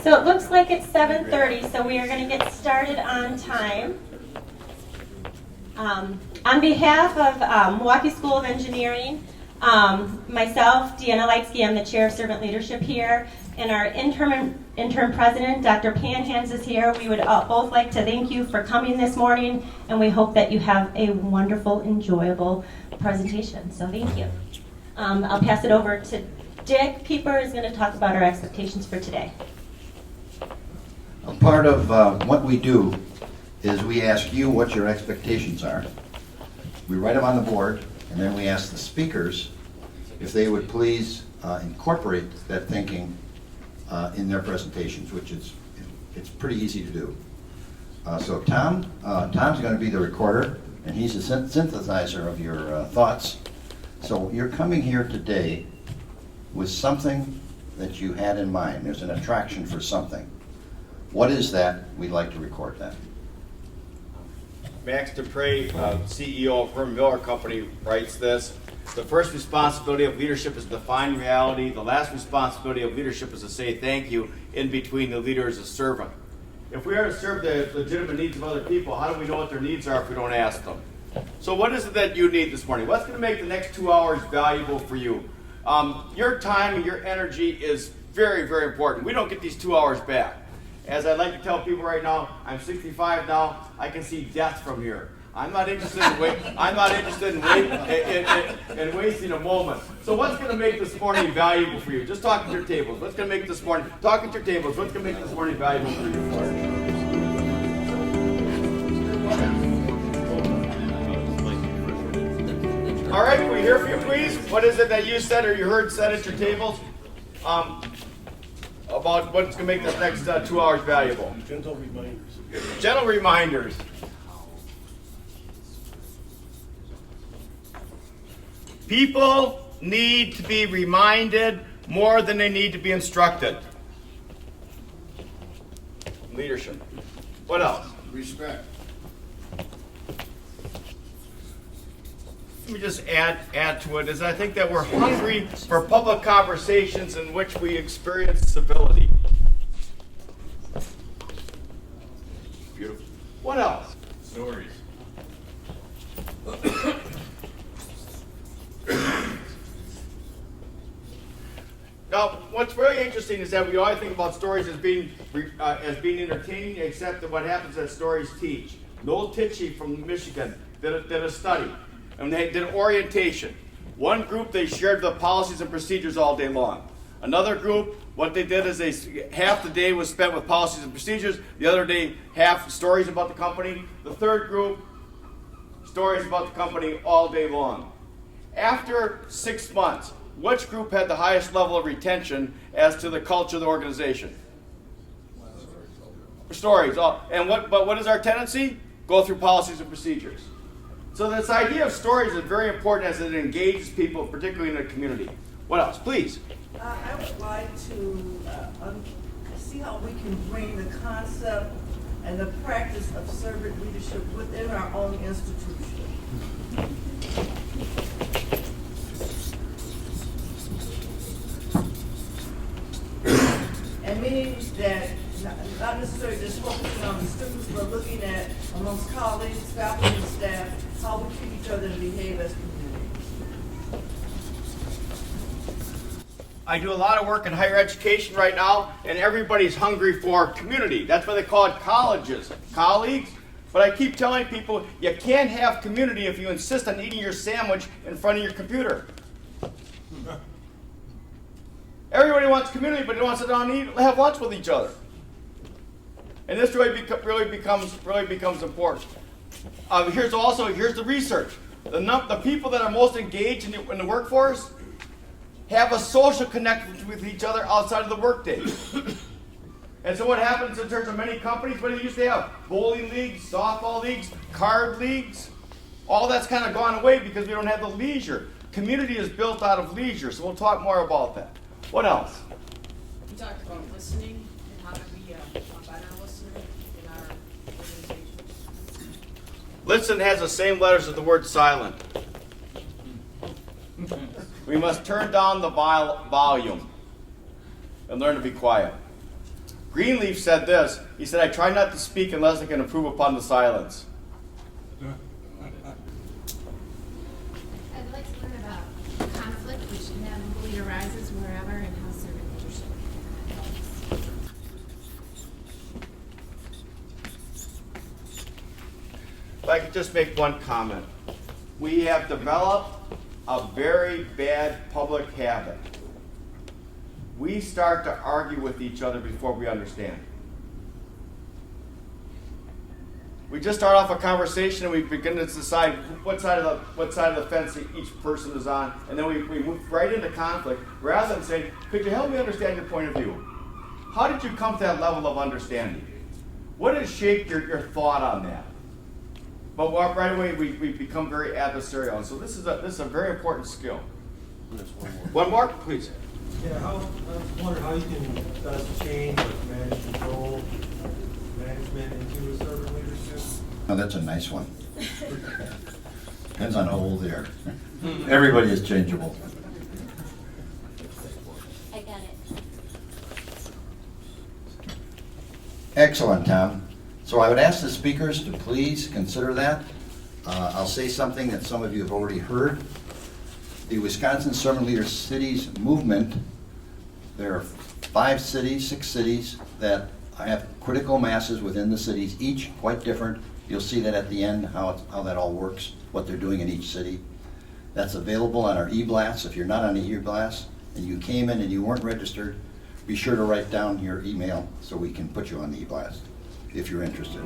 So it looks like it's 7:30, so we are going to get started on time. On behalf of Milwaukee School of Engineering, myself, Deanna Leitzke, I'm the Chair of Servant Leadership here, and our interim president, Dr. Panhans, is here. We would both like to thank you for coming this morning, and we hope that you have a wonderful, enjoyable presentation. So thank you. I'll pass it over to Dick. Pieper is going to talk about our expectations for today. A part of what we do is we ask you what your expectations are. We write them on the board, and then we ask the speakers if they would please incorporate that thinking in their presentations, which it's pretty easy to do. So Tom's going to be the recorder, and he's a synthesizer of your thoughts. So you're coming here today with something that you had in mind. There's an attraction for something. What is that? We'd like to record that. Max Dupre, CEO of Herman Miller Company, writes this: the first responsibility of leadership is to define reality. The last responsibility of leadership is to say thank you. In between, the leader is a servant. If we are to serve the legitimate needs of other people, how do we know what their needs are if we don't ask them? So what is it that you need this morning? What's going to make the next 2 hours valuable for you? Your time and your energy is very, very important. We don't get these 2 hours back. As I like to tell people right now, I'm 65 now. I can see death from here. I'm not interested in wasting a moment. So what's going to make this morning valuable for you? Just talk at your tables. What's going to make this morning? Talk at your tables. What's going to make this morning valuable for you? All right, can we hear from you, please? What is it that you said or you heard said at your tables about what's going to make this next 2 hours valuable? Gentle reminders. Gentle reminders. People need to be reminded more than they need to be instructed. Leadership. What else? Respect. Let me just add to it, is I think that we're hungry for public conversations in which we experience civility. Beautiful. What else? Stories. Now, what's really interesting is that we always think about stories as being entertaining, except that what happens is that stories teach. Noel Tichy from Michigan did a study, and they did orientation. One group, they shared the policies and procedures all day long. Another group, what they did is half the day was spent with policies and procedures, the other day half stories about the company. The third group, stories about the company all day long. After 6 months, which group had the highest level of retention as to the culture of the organization? Stories. But what is our tendency? Go through policies and procedures. So this idea of stories is very important as it engages people, particularly in a community. What else? Please. I would like to see how we can bring the concept and the practice of servant leadership within our own institution. And meaning that not necessarily just focusing on the students, but looking at amongst colleagues, faculty, and staff, how we treat each other and behave as community. I do a lot of work in higher education right now, and everybody's hungry for community. That's why they call it colleges, colleagues. But I keep telling people, you can't have community if you insist on eating your sandwich in front of your computer. Everybody wants community, but they want to sit down and have lunch with each other. And this really becomes important. Here's the research. The people that are most engaged in the workforce have a social connection with each other outside of the workday. And so what happens in terms of many companies, what do they used to have? Bowling leagues, softball leagues, card leagues. All that's kind of gone away because we don't have the leisure. Community is built out of leisure, so we'll talk more about that. What else? We talked about listening and how to be a better listener in our organizations. Listen has the same letters as the word silent. We must turn down the volume and learn to be quiet. Greenleaf said this. He said, I try not to speak unless I can improve upon the silence. I'd like to learn about conflict, which inevitably arises wherever, and how servant leadership helps. If I could just make one comment. We have developed a very bad public habit. We start to argue with each other before we understand. We just start off a conversation and we begin to decide what side of the fence each person is on, and then we move right into conflict rather than saying, could you help me understand your point of view? How did you come to that level of understanding? What has shaped your thought on that? But right away we become very adversarial, and so this is a very important skill. One more, please. Yeah, I was wondering how you can best change or manage control management into a servant leadership. Oh, that's a nice one. Depends on how old they are. Everybody is changeable. I got it. Excellent, Tom. So I would ask the speakers to please consider that. I'll say something that some of you have already heard. The Wisconsin Servant Leader Cities movement, there are 6 cities that have critical masses within the cities, each quite different. You'll see that at the end, how that all works, what they're doing in each city. That's available on our e-blast. If you're not on the e-blast and you came in and you weren't registered, be sure to write down your email so we can put you on the e-blast if you're interested.